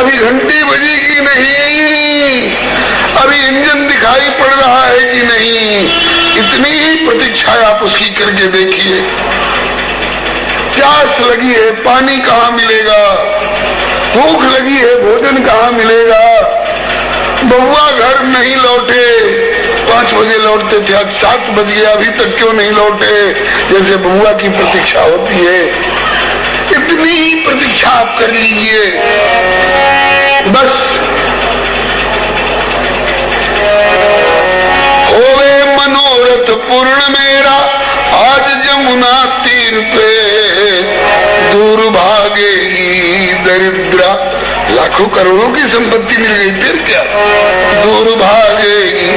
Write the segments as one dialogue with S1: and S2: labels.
S1: अभी घंटी बजी कि नहीं, अभी इंजन दिखाई पड़ रहा है कि नहीं। इतनी ही प्रतीक्षा आप उसकी करके देखिए। प्यास लगी है, पानी कहाँ मिलेगा, भूख लगी है, भोजन कहाँ मिलेगा। बउआ घर नहीं लौटे, 5 बजे लौटते थे, आज 7 बज गया, अभी तक क्यों नहीं लौटे, जैसे बउआ की प्रतीक्षा होती है। इतनी ही प्रतीक्षा आप कर लीजिए बस। होवे मनोरथ पूर्ण मेरा, आज जमुना तीर पे, दूर भागेगी दरिद्रा। लाखों करोड़ों की संपत्ति मिल गई, फिर क्या, दूर भागेगी।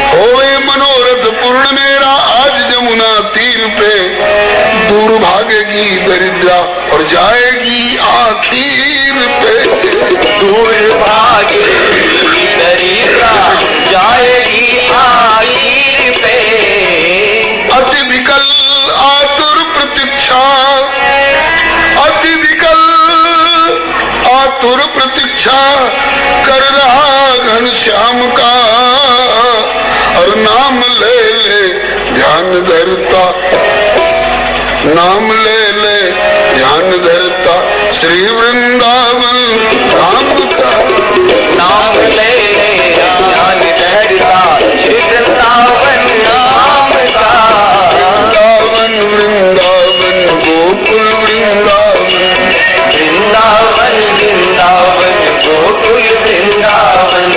S1: होवे मनोरथ पूर्ण मेरा, आज जमुना तीर पे, दूर भागेगी दरिद्रा, और जाएगी आखिर पे।
S2: दूर भागेगी दरिद्रा, जाएगी आखिर पे।
S1: अति विकल आतुर प्रतीक्षा, अति विकल आतुर प्रतीक्षा कर रहा घनश्याम का, और नाम ले ले ध्यान धरता, नाम ले ले ध्यान धरता, श्री वृंदावन धाम का।
S2: नाम ले ले ध्यान धरता, श्री वृंदावन नाम का।
S1: वृंदावन वृंदावन गोकुल वृंदावन,
S2: वृंदावन वृंदावन गोकुल वृंदावन।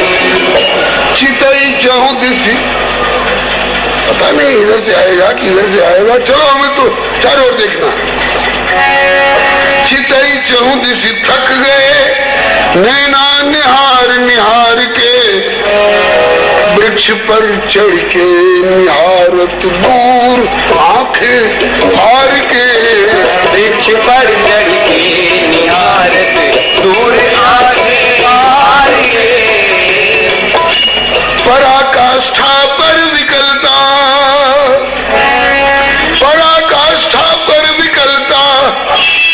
S1: चितई चौदिसी, पता नहीं इधर से आएगा कि इधर से आएगा, चलो हमें तो चारों ओर देखना। चितई चौदिसी थक गए नैना निहार निहार के, वृक्ष पर चढ़ के निहारत दूर आंखें हार के।
S2: वृक्ष पर चढ़ के निहारत दूर आंखें हार के।
S1: पराकाष्ठा पर विकलता, पराकाष्ठा पर विकलता,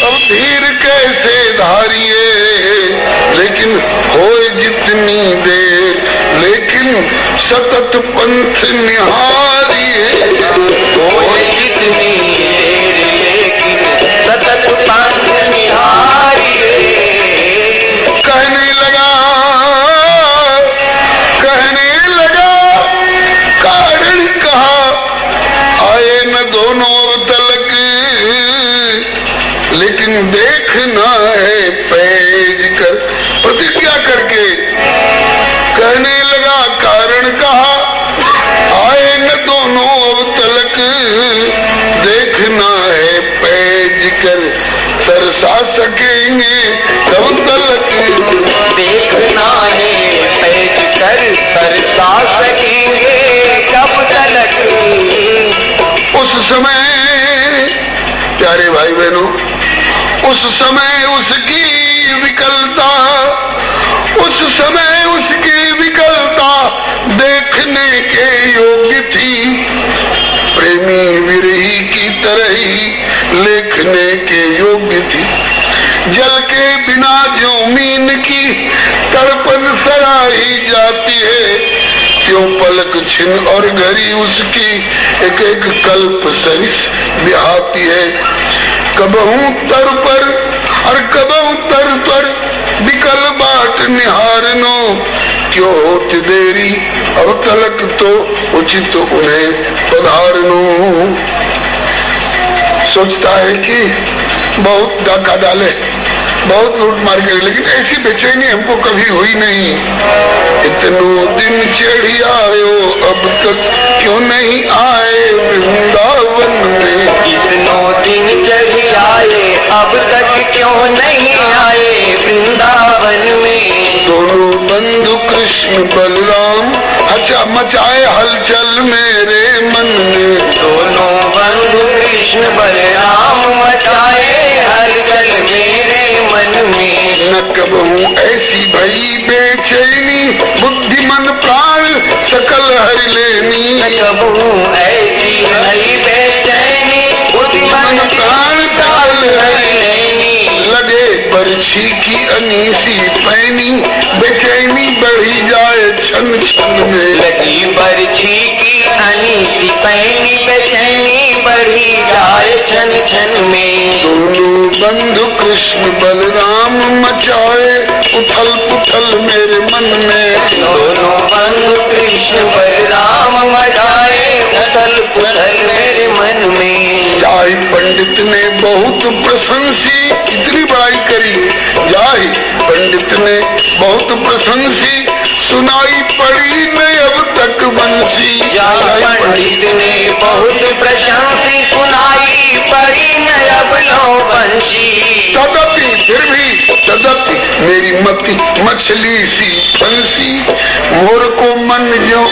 S1: अब धीर कैसे धारिए। लेकिन होए जितनी देर, लेकिन सतत पंथ निहारिए।
S2: होए जितनी देर, लेकिन सतत पंथ निहारिए।
S1: कहने लगा, कहने लगा, कारण कहा, आए न दोनों अब तलक, लेकिन देखना है पैज कर। प्रतिज्ञा करके कहने लगा, कारण कहा, आए न दोनों अब तलक, देखना है पैज कर, तरसा सकेंगे तब तलक।
S2: देखना है पैज कर, तरसा सकेंगे कब तलक।
S1: उस समय प्यारे भाई बहनों, उस समय उसकी विकलता, उस समय उसकी विकलता देखने के योग्य थी। प्रेमी विरही की तरह ही लेखने के योग्य थी। जल के बिना जो मीन की तड़पन सराही जाती है, क्यों पलक छिन और घड़ी उसकी एक एक कल्प सरिस बिहाती है। कबहू तर पर और कबहू तर पर विकल बाट निहारनो, क्यों होती देरी अब तलक तो उचित उन्हें पधारनो। सोचता है कि बहुत डाका डाले, बहुत लूट मार करे, लेकिन ऐसी बेचैनी हमको कभी हुई नहीं। इतनों दिन चढ़ी आयो अब तक क्यों नहीं आए वृंदावन में।
S2: इतनों दिन चढ़ी आए अब तक क्यों नहीं आए वृंदावन में।
S1: दोनों बंधु कृष्ण बलराम अच्छा मचाए हलचल मेरे मन में।
S2: दोनों बंधु कृष्ण बलराम मचाए हलचल मेरे मन में।
S1: न कबहू ऐसी भई बेचैनी, बुद्धि मन प्राण सकल हर लेनी।
S2: न कबहू ऐसी भई बेचैनी, बुद्धि मन प्राण सकल हर लेनी।
S1: लगे बरछी की तनी सी पैनी बेचैनी बढ़ी जाए छन छन में।
S2: लगी बरछी की हनी सी पैनी बेचैनी बढ़ी जाए छन छन में।
S1: दोनों बंधु कृष्ण बलराम मचाए उथल पुथल मेरे मन में।
S2: दोनों बंधु कृष्ण बलराम मचाए उथल पुथल मेरे मन में।
S1: जाहि पंडित ने बहुत प्रशंसी, इतनी बड़ाई करी, जाहि पंडित ने बहुत प्रशंसी सुनाई पड़ी न अब तक बंसी।
S2: जाहि पंडित ने बहुत प्रशंसी सुनाई पड़ी न अब लो बंसी।
S1: तदपि फिर भी तदपि मेरी मति मछली सी फंसी मोर को मन जो।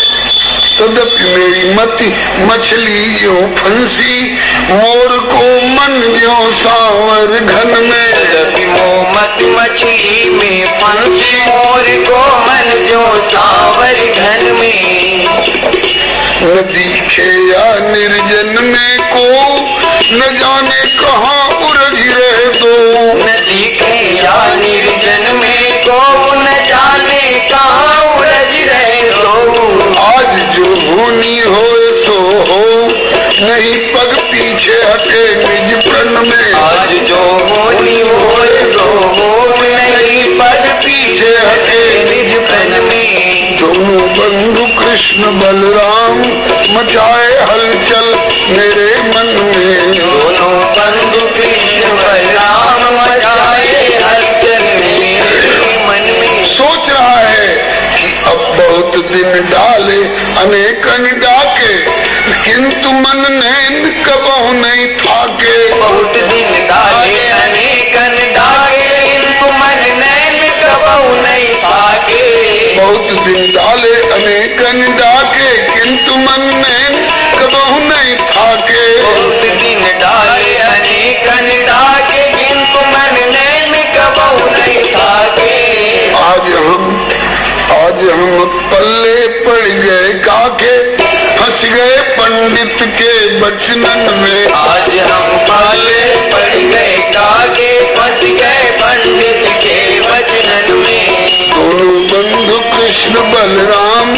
S1: तदपि मेरी मति मछली जो फंसी मोर को मन जो सांवर घन में।
S2: तदपि मोमत मछली में फंसी मोर को मन जो सांवर घन में।
S1: नदी के या निर्जन में को न जाने कहाँ उलझ रहे दो।
S2: नदी के या निर्जन में को न जाने कहाँ उलझ रहे दो।
S1: आज जो होनी हो सो हो नहीं पग पीछे हटे निज प्रण में।
S2: आज जो होनी हो सो हो नहीं पग पीछे हटे निज प्रण में।
S1: दोनों बंधु कृष्ण बलराम मचाए हलचल मेरे मन में।
S2: दोनों बंधु कृष्ण बलराम मचाए हलचल मेरे मन में।
S1: सोच रहा है कि अब बहुत दिन डाले अनेकन डाके किंतु मन नैन कबहु नहीं थाके।
S2: बहुत दिन डाले अनेकन डाके किंतु मन नैन कबहु नहीं थाके।
S1: बहुत दिन डाले अनेकन डाके किंतु मन नैन कबहु नहीं थाके।
S2: बहुत दिन डाले अनेकन डाके किंतु मन नैन कबहु नहीं थाके।
S1: आज हम पल्ले पड़ गए काके फंस गए पंडित के बचनन में।
S2: आज हम पल्ले पड़ गए काके फंस गए पंडित के बचनन में।
S1: दोनों बंधु कृष्ण बलराम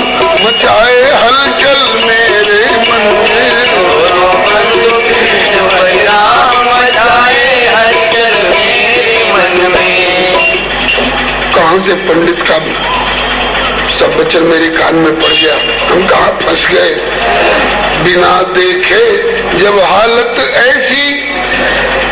S1: मचाए हलचल मेरे मन में।
S2: दोनों बंधु कृष्ण बलराम मचाए हलचल मेरे मन में।
S1: कहाँ से पंडित का सब वचन मेरे कान में पड़ गया। हम कहाँ फंस गए बिना देखे जब हालत ऐसी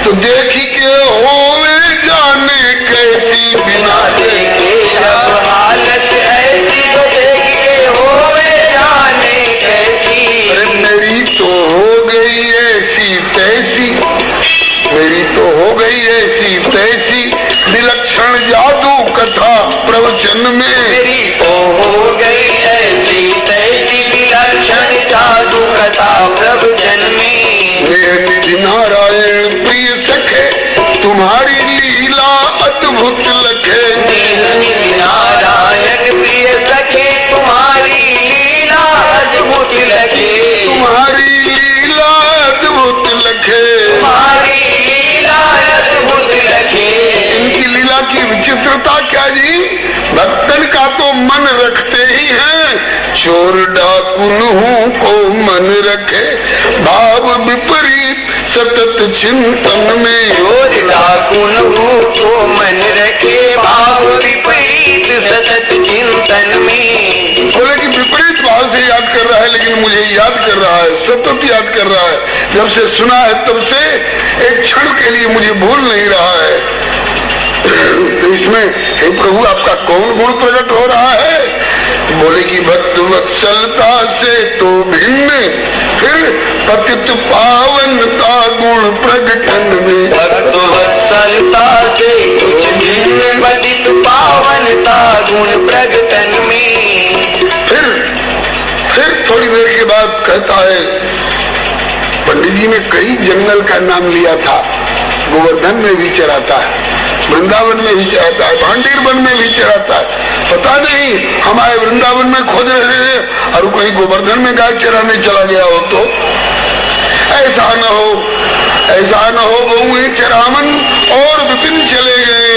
S1: तो देखी के होवे जाने कैसी। बिना
S2: देखे जब हालत ऐसी तो देख के होवे जाने कैसी।
S1: अरे मेरी तो हो गई ऐसी तैसी, मेरी तो हो गई ऐसी तैसी विलक्षण जादू कथा प्रवचन में।
S2: मेरी तो हो गई ऐसी तैसी विलक्षण जादू कथा प्रवचन में।
S1: निधि नारायण प्रिय सखे तुम्हारी लीला अद्भुत लखे।
S2: निधि नारायण प्रिय सखे तुम्हारी लीला अद्भुत लखे।
S1: तुम्हारी लीला अद्भुत लखे।
S2: तुम्हारी लीला अद्भुत लखे।
S1: इनकी लीला की विचित्रता क्या जी, भक्तन का तो मन रखते ही हैं, चोर डाकुन को मन रखे भाव विपरीत सतत चिंतन में।
S2: चोर डाकुन को मन रखे भाव विपरीत सतत चिंतन में।
S1: बोले कि विपरीत भाव से याद कर रहा है लेकिन मुझे याद कर रहा है, सतत याद कर रहा है। जब से सुना है तब से एक क्षण के लिए मुझे भूल नहीं रहा है। तो इसमें हे प्रभु आपका कौन गुण प्रकट हो रहा है? बोले कि भक्त वत्सलता से तो भिन्न फिर पतित पावनता गुण प्रगटन में।
S2: भक्त वत्सलता से कुछ भिन्न पतित पावनता गुण प्रगटन में।
S1: फिर थोड़ी देर के बाद कहता है, पंडित जी ने कई जंगल का नाम लिया था, गोवर्धन में भी चराता है, वृंदावन में भी चराता है, भांडीर वन में भी चराता है। पता नहीं हमारे वृंदावन में खोज रहे थे और कहीं गोवर्धन में गाय चराने चला गया हो तो। ऐसा न हो बहुए चरामन और विपिन चले गए,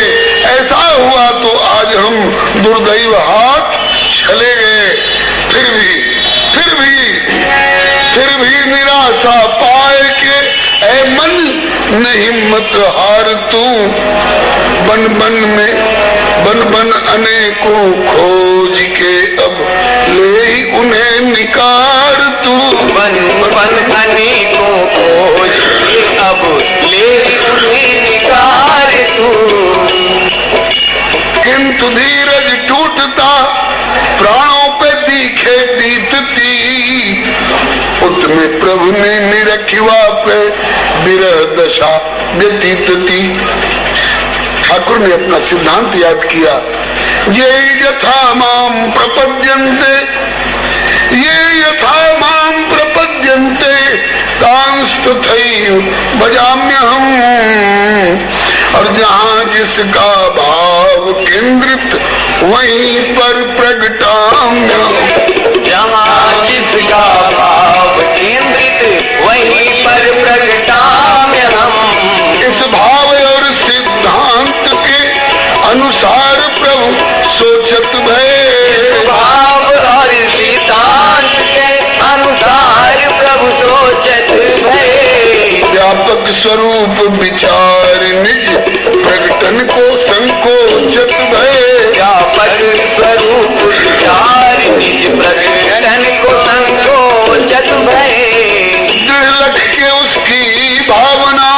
S1: ऐसा हुआ तो आज हम दुर्दैव हाथ चले गए। फिर भी निराशा पाए के ऐ मन न हिम्मत हार तू, बन बन अनेकों खोज के अब ले ही उन्हें निकार तू।
S2: बन अनेकों खोज के अब ले ही उन्हें निकार तू।
S1: किंतु धीरज टूटता प्राणों पे दिखे बीतती, उतने प्रभु ने निरखिवा पे विरह दशा व्यतीत थी। ठाकुर ने अपना सिद्धांत याद किया, ये यथा माम प्रपद्यन्ते, ये यथा माम प्रपद्यन्ते तांस्तथैव भजाम्यहम्। और जहाँ जिसका भाव केंद्रित वहीं पर प्रगटाम्यहम्।
S2: जहाँ जिसका भाव केंद्रित वहीं पर प्रगटाम्यहम्।
S1: इस भाव और सिद्धांत के अनुसार प्रभु सोचत भय।
S2: भाव और सिद्धांत के अनुसार प्रभु सोचत भय।
S1: व्यापक स्वरूप विचार निज प्रकटन को संकोचत भय।
S2: व्यापक स्वरूप विचार निज प्रकटन को संकोचत भय।
S1: दृढ़ लख के उसकी भावना,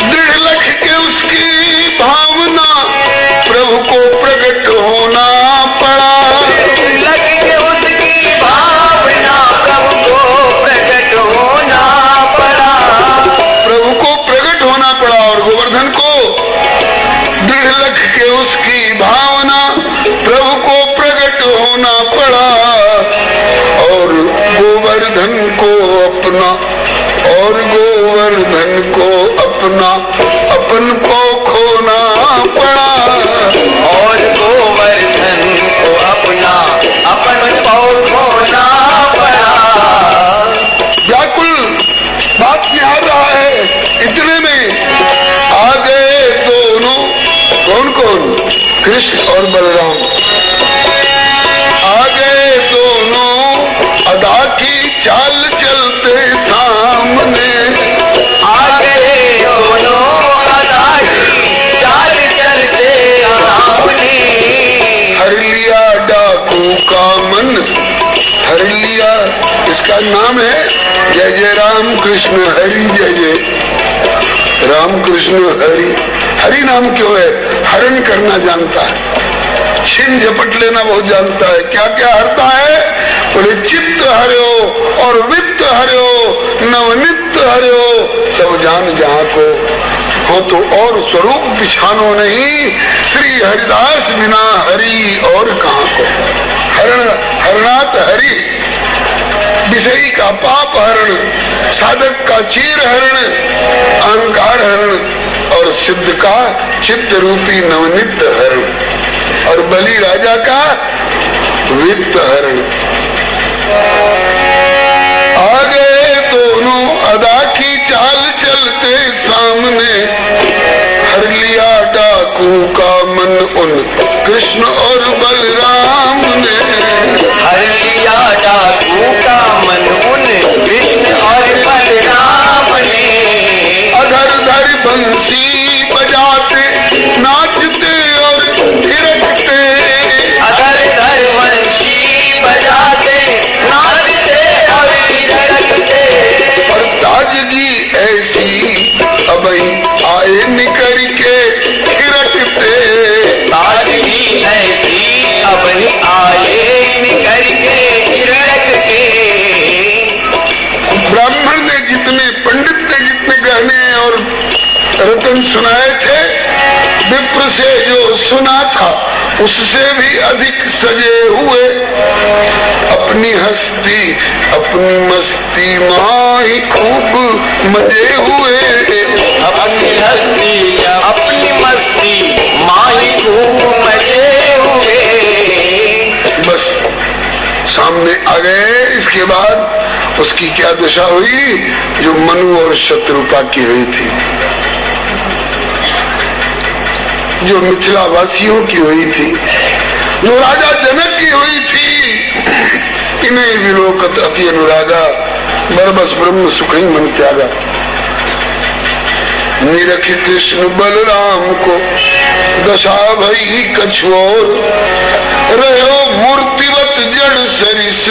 S1: दृढ़ लख के उसकी भावना प्रभु को प्रकट होना पड़ा।
S2: लग के उसकी भावना प्रभु को प्रकट होना पड़ा।
S1: प्रभु को प्रकट होना पड़ा। और गोवर्धन को दृढ़ लख के उसकी भावना प्रभु को प्रकट होना पड़ा। और गोवर्धन को अपना, और गोवर्धन को अपना अपन को खोना पड़ा।
S2: और गोवर्धन को अपना अपन पौ खोना पड़ा।
S1: व्याकुल बात याद रहा है। इतने में आ गए दोनों, कौन कौन? कृष्ण और बलराम आ गए दोनों, अदा की चाल चलते सामने।
S2: आ गए दोनों अदा की चाल चलते सामने।
S1: हर लिया डाकू का मन, हर लिया, इसका नाम है जय जय राम कृष्ण हरि जय जय राम कृष्ण हरि। हरि नाम क्यों है? हरण करना जानता है, छिन झपट लेना बहुत जानता है। क्या क्या हरता है? बोले चित्त हरियो और वित्त हरियो, नवनित्त हरियो, सब जान जहाँ को हो तो और स्वरूप पिछानो नहीं। श्री हरिदास बिना हरि और कहाँ को। हरण हरणात हरि, विषयी का पाप हरण, साधक का चीर हरण, अहंकार हरण, और सिद्ध का चित्त रूपी नवनित्य हरण, और बलि राजा का वित्त हरण। आ गए दोनों अदा की चाल चलते सामने। हर लिया डाकू का मन उन कृष्ण और बलराम ने।
S2: हर लिया डाकू का मन उन कृष्ण और बलराम ने।
S1: अधर धर बंसी बजाते नाचते और थिरकते।
S2: अधर धर बंसी बजाते नाचते और थिरकते।
S1: और ताजगी ऐसी अबई आए निकर के थिरकते।
S2: ताजगी ऐसी अबई आए निकर के थिरकते।
S1: ब्राह्मण ने जितने, पंडित ने जितने गहने और रतन सुनाए थे, विप्र से जो सुना था उससे भी अधिक सजे हुए। अपनी हस्ती अपनी मस्ती माही खूब मजे हुए।
S2: अपनी हस्ती अपनी मस्ती माही खूब मजे हुए।
S1: बस सामने आ गए। इसके बाद उसकी क्या दशा हुई जो मनु और शत्रुपा की हुई थी। जो मिथिला वासियों की हुई थी, जो राजा जनक की हुई थी। इन्हें विलोकत अति अनुरागा, बरबस ब्रह्म सुखी मन त्यागा। निरख कृष्ण बलराम को दशा भई कछुओर, रहो मूर्तिवत जड़ सरिस,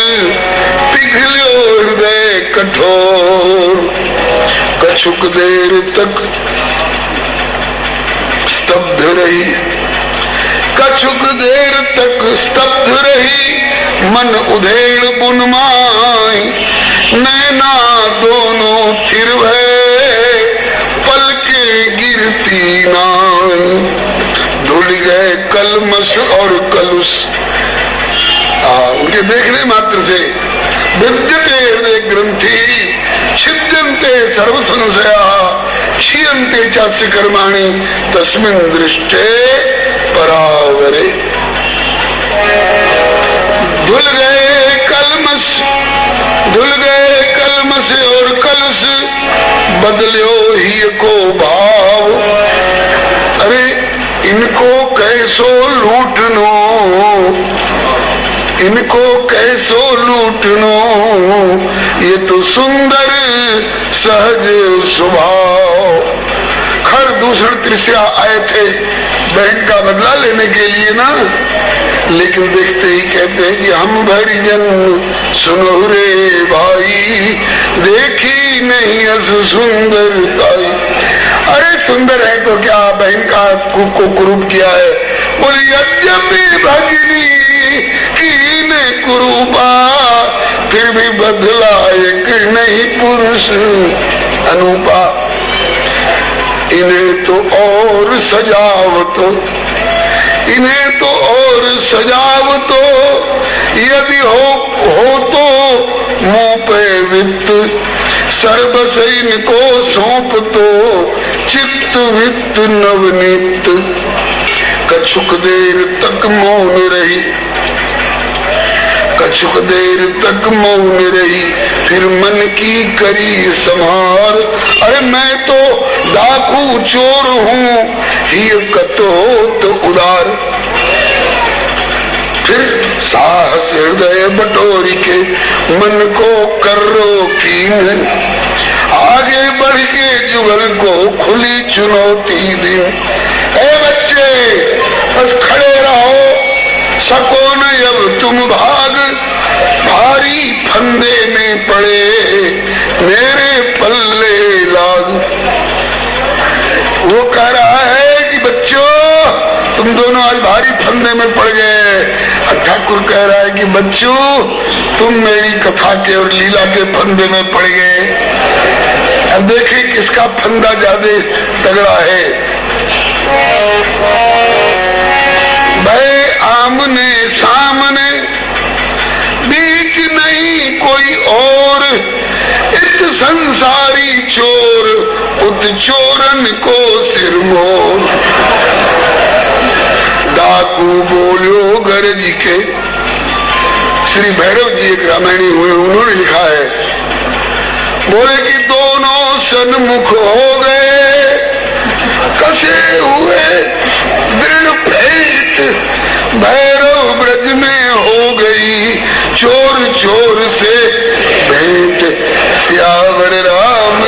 S1: पिघल्यो हृदय कठोर। कछुक देर तक स्तब्ध रही, कछुक देर तक स्तब्ध रही, मन उधेड़ बुनमाई। नैना दोनों थिर भय, पलके गिरती नाई। धुल गए कलमश और कलुष, उनके देखने मात्र से। विद्यते हृदय ग्रंथि, छिद्यन्ते सर्व संशया, क्षीयन्ते चास्य कर्माणि, तस्मिन् दृष्टे परावरे। धुल गए कलमश, धुल गए कलमश और कलुष, बदल्यो ही को भाव। अरे इनको कैसो लूटनो, इनको कैसो लूटनो, ये तो सुंदर सहज स्वभाव। खर दूसरे तृष्या आए थे बहन का बदला लेने के लिए ना, लेकिन देखते ही कहते हैं कि हम भरिजन सुनो रे भाई, देखी नहीं अस सुंदरताई। अरे सुंदर है तो क्या, बहन का को कुरूप किया है। बोली यद्यपि भगिनी की ने कुरूपा, फिर भी बदला एक नहीं पुरुष अनुपा। इन्हें तो और सजावतो, इन्हें तो और सजावतो, यदि हो तो मुंह पे वित्त, सर्वस इनको सौंप तो चित्त वित्त नवनीत। कछुक देर तक मौन रही, कछुक देर तक मौन रही, फिर मन की करी संहार। अरे मैं तो डाकू चोर हूँ, ही कतोत उदार। फिर साहस हृदय बटोरी के, मन को करो कीन, आगे बढ़ के जुगल को खुली चुनौती दिन। ए बच्चे बस खड़े रहो, सको न अब तुम भाग, भारी फंदे में पड़े मेरे पल्ले लाग। वो कह रहा है कि बच्चों तुम दोनों आज भारी फंदे में पड़ गए। ठाकुर कह रहा है कि बच्चों तुम मेरी कथा के और लीला के फंदे में पड़ गए। अब देखिए किसका फंदा ज्यादा तगड़ा है। भाई आमने सामने, बीच नहीं कोई और, इत संसारी चोर, उत चोरन को सिरमोर। डाकू बोलो गरज के, श्री भैरव जी एक रामायणी हुए, उन्होंने लिखा है, बोले कि दोनों सन्मुख हो गए, कसे हुए दृढ़ भेंट, भैरव ब्रज में हो गई चोर चोर से भेंट। सियावर राम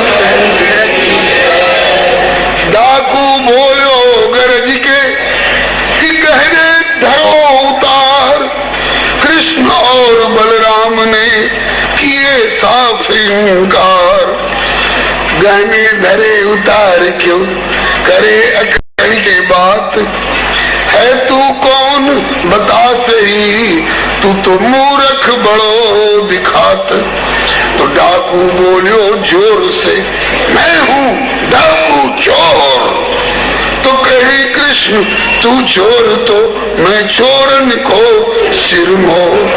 S1: डाकू बोलो गरज के, कि गहने धरो उतार। कृष्ण और बलराम ने किए साफ इनकार। गहने धरे उतार क्यों करे अकड़ के बात, है तू कौन बता सही, तू तो मूर्ख बड़ो दिखात। तो डाकू बोलो जोर से, मैं हूँ डाकू चोर। तो कहे कृष्ण तू चोर तो मैं चोरन को सिरमोर।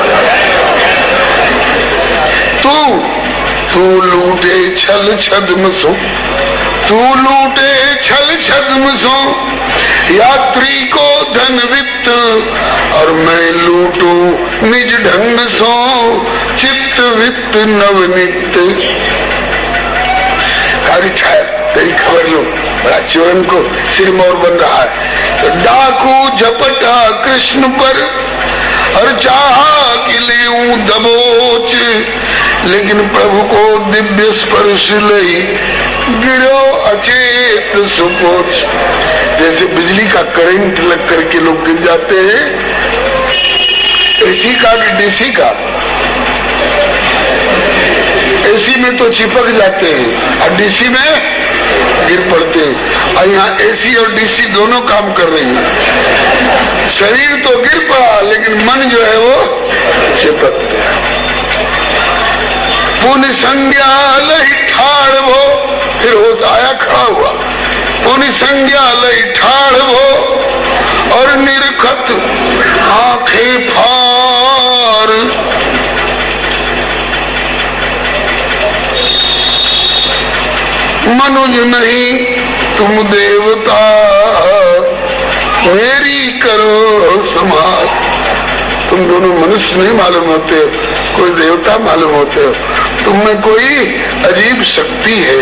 S1: तू लूटे छल छद्म सो, तू लूटे छल छद्म सो, यात्री को धन वित्त, और मैं लूटू निज ढंग सो चित्त वित्त नवनित। तेरी खबर लो, बड़ा चोरन को सिरमौर बन रहा है। तो डाकू झपटा कृष्ण पर और चाहा कि लेऊं दबोच, लेकिन प्रभु को दिव्य स्पर्श लई गिरो अचेत सुपोच। जैसे बिजली का करंट लग करके लोग गिर जाते हैं, एसी का कि डीसी का, एसी में तो चिपक जाते हैं और डीसी में गिर पड़ते हैं, और यहाँ एसी और डीसी दोनों काम कर रही है। शरीर तो गिर पड़ा लेकिन मन जो है वो चिपक गया। पुण्य संज्ञा लई ठाड़ भो, फिर होश आया, खड़ा हुआ। पुण्य संज्ञा लई ठाड़ भो और निरखत आंखें फार, मनुज नहीं तुम देवता मेरी करो समाज। तुम दोनों मनुष्य नहीं मालूम होते, कोई देवता मालूम होते हो। तुम में कोई अजीब शक्ति है।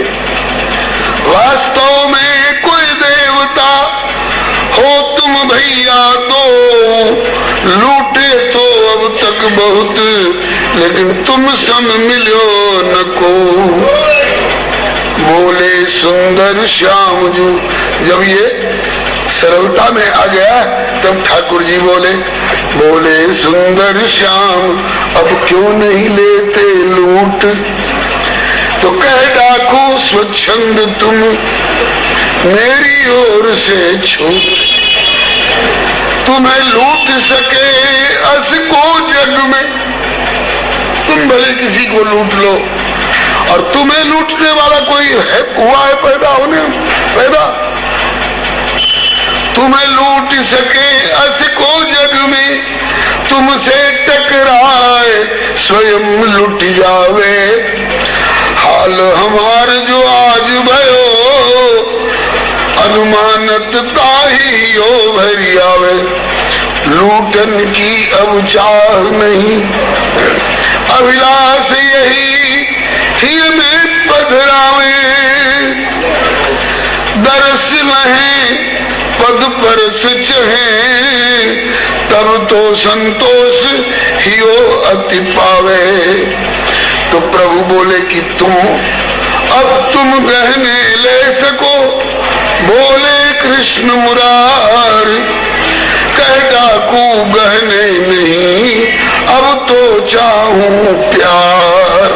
S1: वास्तव में कोई देवता हो तुम भैया तो लूटे तो अब तक बहुत, लेकिन तुम सम मिलो न को। बोले सुंदर श्याम जू, जब ये सरलता में आ गया तब ठाकुर जी बोले, बोले सुंदर श्याम अब क्यों नहीं लेते लूट। तो कह डाकू स्वच्छंद तुम मेरी ओर से छूट, तुम्हें लूट सके अस को जग में। तुम भले किसी को लूट लो, और तुम्हें लूटने वाला कोई है, हुआ है पैदा होने पैदा। तुम्हें लूट सके अस को जग में, तुमसे टकराए स्वयं लुट जावे। हाल हमार जो आज भयो अनुमानत ताही ओ भरी आवे। लूटन की अब चाह नहीं, अभिलाष यही ही में पधरावे। दरस लहे पद परस चहे, तब तो संतोष ही ओ अति पावे। तो प्रभु बोले कि तुम गहने ले सको। बोले कृष्ण मुरार, कह डाकू गहने नहीं अब तो चाहूं प्यार।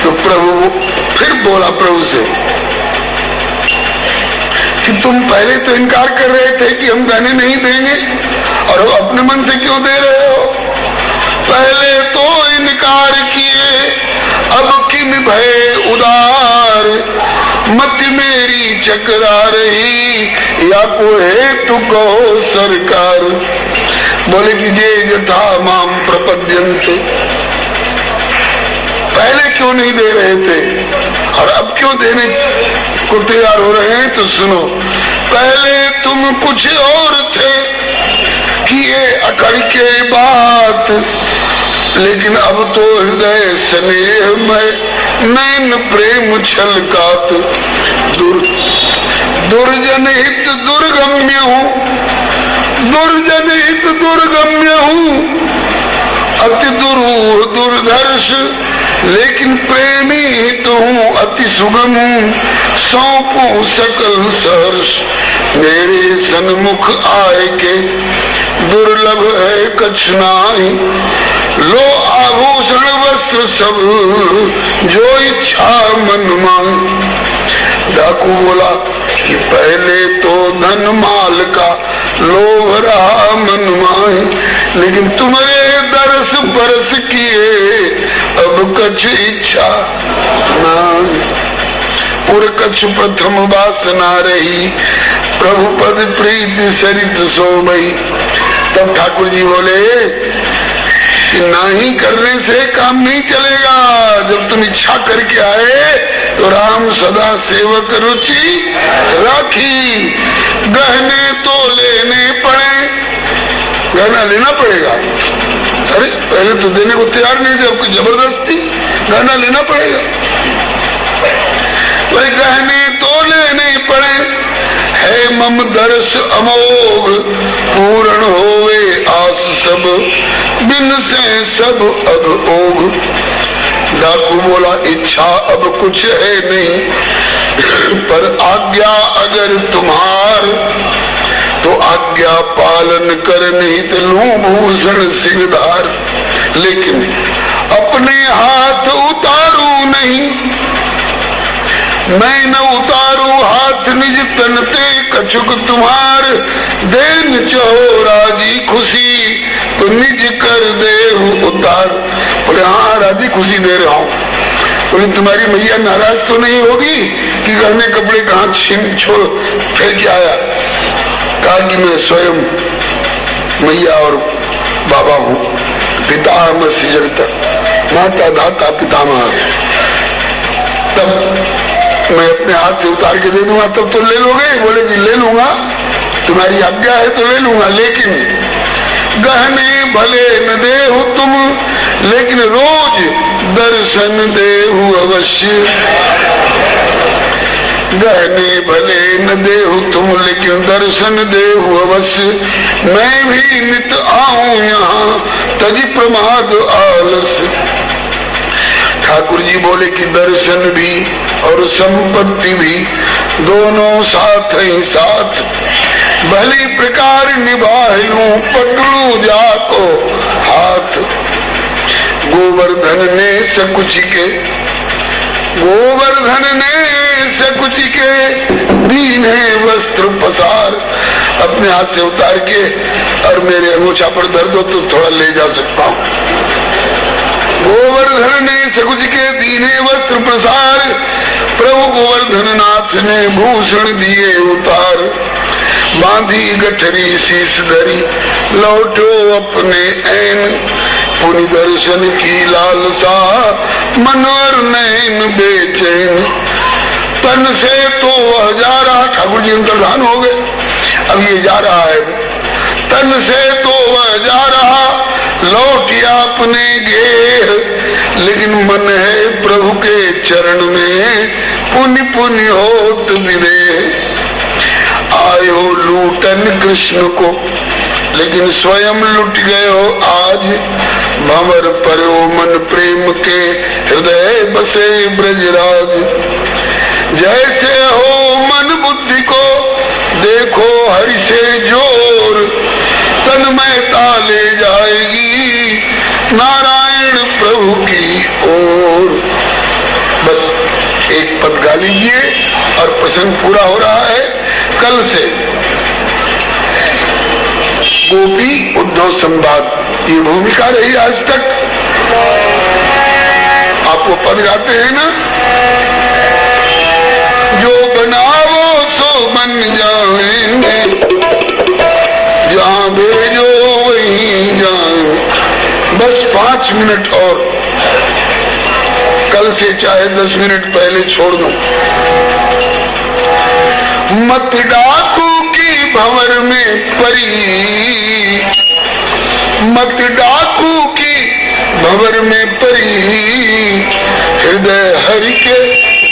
S1: तो प्रभु फिर बोला प्रभु से कि तुम पहले तो इनकार कर रहे थे कि हम गहने नहीं देंगे, और अब अपने मन से क्यों दे रहे हो। पहले तो इनकार किए, अब किम भय उदार। मत मेरी चकरा रही, या को हेतु कहो सरकार। बोले कि जे यथा माम प्रपद्यन्ते, पहले क्यों नहीं दे रहे थे और अब क्यों देने को तैयार हो रहे हैं। तो सुनो, पहले तुम कुछ और थे कि ये अकड़ के बात, लेकिन अब तो हृदय स्नेह में नैन प्रेम छलकात। दुर्जन हित दुर्गम्य हूँ, दुर्जन हित दुर्गम्य हूँ, अति दुरूह दुर्धर्ष, लेकिन प्रेमी हित हूँ अति सुगम। सौंपू सकल सहर्ष, मेरे सन्मुख आए के दुर्लभ है कछ नाहि। लो आभूषण वस्त्र सब, जो इच्छा मन मांग। डाकू बोला कि पहले तो धन माल का लोभ रहा मन माए, लेकिन तुम्हारे दरस बरस किए अब कछ इच्छा ना। पूरे कछ प्रथम वासना रही, प्रभु पद प्रीति सरित सोमई। तब ठाकुर जी बोले कि नहीं करने से काम नहीं चलेगा। जब तुम इच्छा करके आए तो राम सदा सेवक रुचि राखी। गहने तो लेने पड़े, गहना लेना पड़ेगा। अरे पहले तो देने को तैयार नहीं थे, अब जबरदस्ती गहना लेना पड़ेगा। भाई गहने तो लेने पड़े, मम दर्श अमोघ, पूर्ण होवे आस सब, बिन से सब अब ओघ। डाकू बोला इच्छा अब कुछ है नहीं, पर आज्ञा अगर तुम्हार, तो आज्ञा पालन कर, नहीं तो लूं भूषण सिरधार। लेकिन अपने हाथ उतारू नहीं, मैं न उतारू हाथ निज तन ते, कछुक तुम्हार देन चहो राजी खुशी, तो निज कर दे उतार। बोले हाँ राजी खुशी दे रहा हूँ। बोले तुम्हारी मैया नाराज तो नहीं होगी कि गहने कपड़े कहाँ छीन छोड़ फेंक के आया? कहा कि मैं स्वयं मैया और बाबा हूँ, पिता मस्य जगत, माता दाता पितामह। तब मैं अपने हाथ से उतार के दे दूंगा, तब तो ले लोगे? बोले कि ले लूंगा, तुम्हारी आज्ञा है तो ले लूंगा, लेकिन गहने भले न देहु तुम, लेकिन रोज दर्शन देहु अवश्य। गहने भले न देहु तुम, लेकिन दर्शन देहु अवश्य। मैं भी नित आऊं यहाँ, तजी प्रमाद आलस। ठाकुर जी बोले कि दर्शन भी और संपत्ति भी दोनों साथ ही साथ, भली प्रकार निभालूं पकड़ू जाको हाथ। गोवर्धन ने सकुच के, गोवर्धन ने सकुच के, दीने वस्त्र पसार। अपने हाथ से उतार के और मेरे अंगूछा पर दर्द हो तो थोड़ा ले जा सकता हूँ। गोवर्धन ने सकुच के दीने वस्त्र प्रसार, प्रभु गोवर्धन नाथ ने भूषण दिए उतार। बांधी गठरी शीश धरी, लौटो अपने ऐन, पुनि दर्शन की लालसा, मनोर नैन बेचैन। तन से तो वह जा रहा, ठाकुर जी अंतर्धान हो गए, अब ये जा रहा है। तन से तो वह जा रहा, लौटिया अपने घेर, लेकिन मन है प्रभु के चरण में, पुण्य पुण्य होत विदेह। आयो लूटन कृष्ण को, लेकिन स्वयं लुट गए हो आज। भंवर परो मन प्रेम के, हृदय बसे ब्रजराज। जैसे हो मन बुद्धि को, देखो हरि से जोर, तन में ताले जाएगी नारायण प्रभु की ओर। बस एक पद गा लीजिए और प्रसंग पूरा हो रहा है। कल से गोपी उद्धव संवाद ये भूमिका रही आज तक। आप वो पद गाते हैं ना, जो बनाओ सो बन जाएंगे, जहाँ भेजो वहीं जाए। बस 5 मिनट और, कल से चाहे 10 मिनट पहले छोड़ दो। मत डाकू की भंवर में परी, मत डाकू की भंवर में परी, हृदय हरि के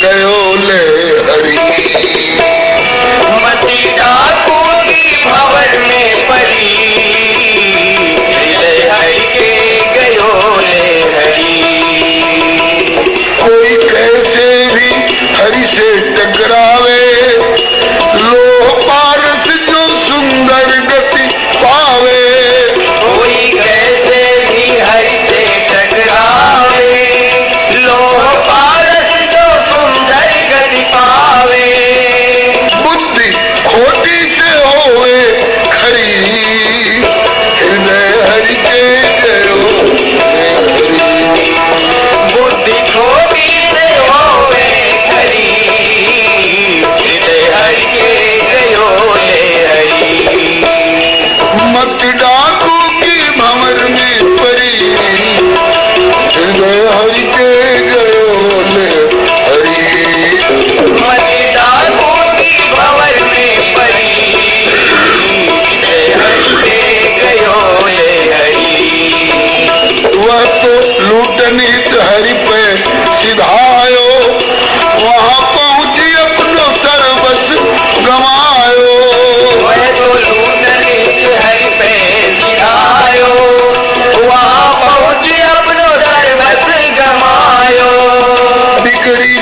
S1: गयो ले हरि।
S2: मत डाकू की भंवर में परी, हृदय हरि के गयो ले हरि।
S1: कोई कैसे भी हरि से टकरावे, लोह पारस जो सुंदर गति पावे।
S2: कोई कैसे भी हरि से टकरावे, लोह पारस जो सुंदर गति पावे।
S1: बुद्धि खोटी से होवे खरी, हृदय हरि के गयो
S2: बुद्धि खोटी से होवे खरी,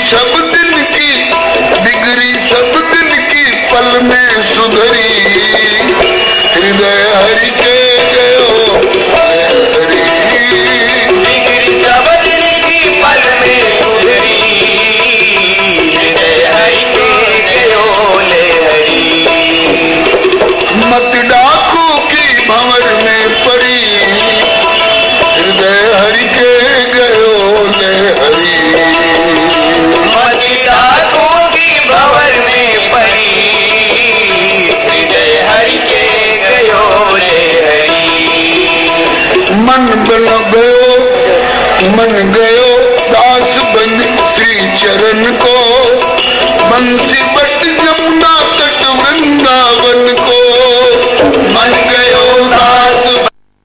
S1: सब दिन की, बिगड़ी सब दिन की पल में सुधरी, हृदय हरि के गयो हरि,
S2: बिगड़ी सब दिन की पल में सुधरी, हृदय हरि के गयो ले हरि।
S1: मत डाकू की भंवर में पड़ी, हृदय हरि के गयो ले हरि,
S2: मत डाकू की भंवर में पड़ी, हृदय हरि के गयो ले हरि।
S1: मन बन गयो, मन गयो दास बन श्री चरण को, बंसी बट जमुना तट वृंदावन को, मन गयो दास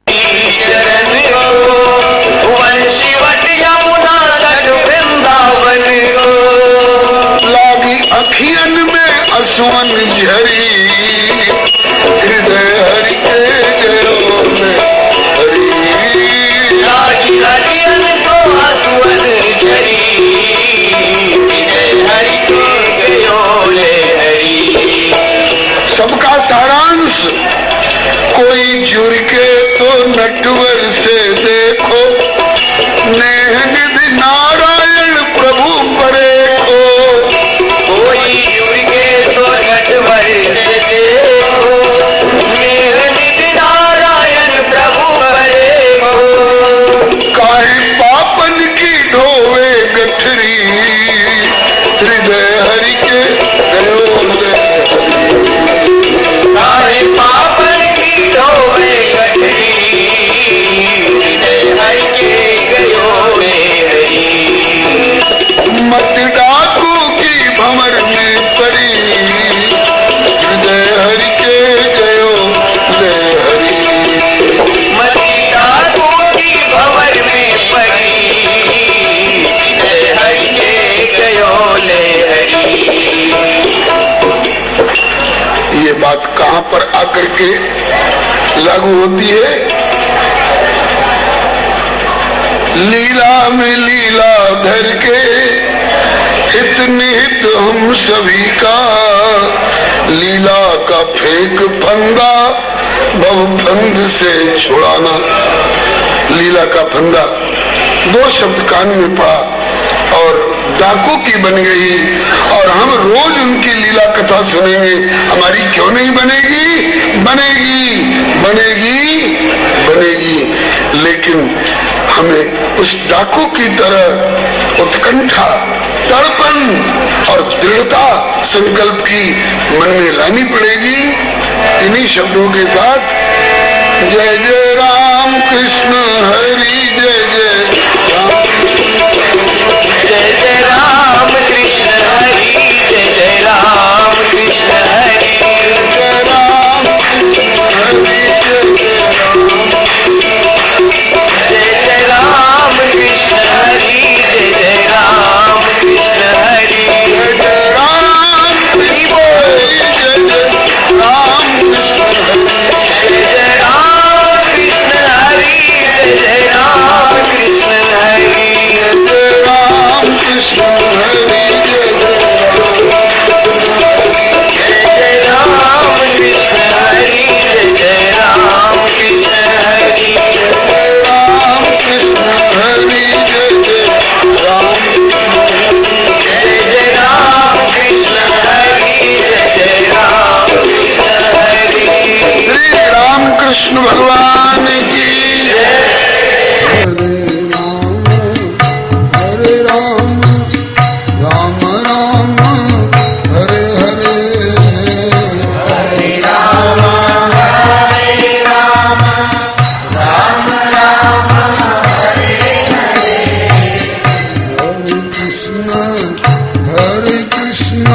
S2: चरण को, वंशी वट यमुना तट वृंदावन को,
S1: लागी अखियन में असुवन झरी, हृदय हरि के गयो ले हरि,
S2: लागी हरियन को असुवन झरी, हृदय हरि के गयो ले हरि।
S1: सबका सारांश, कोई जुड़ के तो नटवर से देखो, नेह निधि नारायण प्रभु परे को,
S2: कोई जुड़ के तो नटवर से देखो, मेघ निधि नारायण प्रभु परे को,
S1: काहे पापन की ढोवे गठरी, हृदय हरि के गयो ले हरि,
S2: काहे पापन की ढोवे गठरी, हृदय हरि के गयो ले हरि।
S1: मत डाकू की भंवर में पड़ी, हृदय हरि के गयो ले हरि,
S2: मति डाकू की भंवर में पड़ी, हृदय हरि के गयो ले हरि।
S1: ये बात कहाँ पर आकर के लागू होती है? लीला में लीला धर के हित निहित हम सभी का, लीला का फेंक फंदा भव फंद से छुड़ाना। लीला का फंदा, दो शब्द कान में पड़ा और डाकू की बन गई, और हम रोज उनकी लीला कथा सुनेंगे। हमारी क्यों नहीं बनेगी? बनेगी, बनेगी, बनेगी। लेकिन हमें उस डाकू की तरह उत्कंठा, तड़पन और दृढ़ता संकल्प की मन में लानी पड़ेगी। इन्हीं शब्दों के साथ जय जय राम कृष्ण हरि, जय जय
S2: जय जय राम कृष्ण हरि, जय जय राम कृष्ण हरि,
S1: जय राम कृष्ण हरि,
S2: जय जय राम कृष्ण हरि, जय जय राम कृष्ण हरि,
S1: जय जय राम कृष्ण हरि, जय जय राम कृष्ण हरि,
S2: जय जय राम कृष्ण हरि, जय जय राम कृष्ण हरि,
S1: जय राम कृष्ण हरि, जय
S2: जय राम कृष्ण हरि, जय जय राम कृष्ण हरि,
S1: राम कृष्ण हरि, जय जय राम,
S2: जय जय राम कृष्ण हरि, जय जय राम कृष्ण हरि।
S1: श्री राम कृष्ण भगवान की हरे राम, राम राम, हरे हरे,
S2: हरे राम, हरे राम, राम राम, हरे हरे,
S1: हरे कृष्ण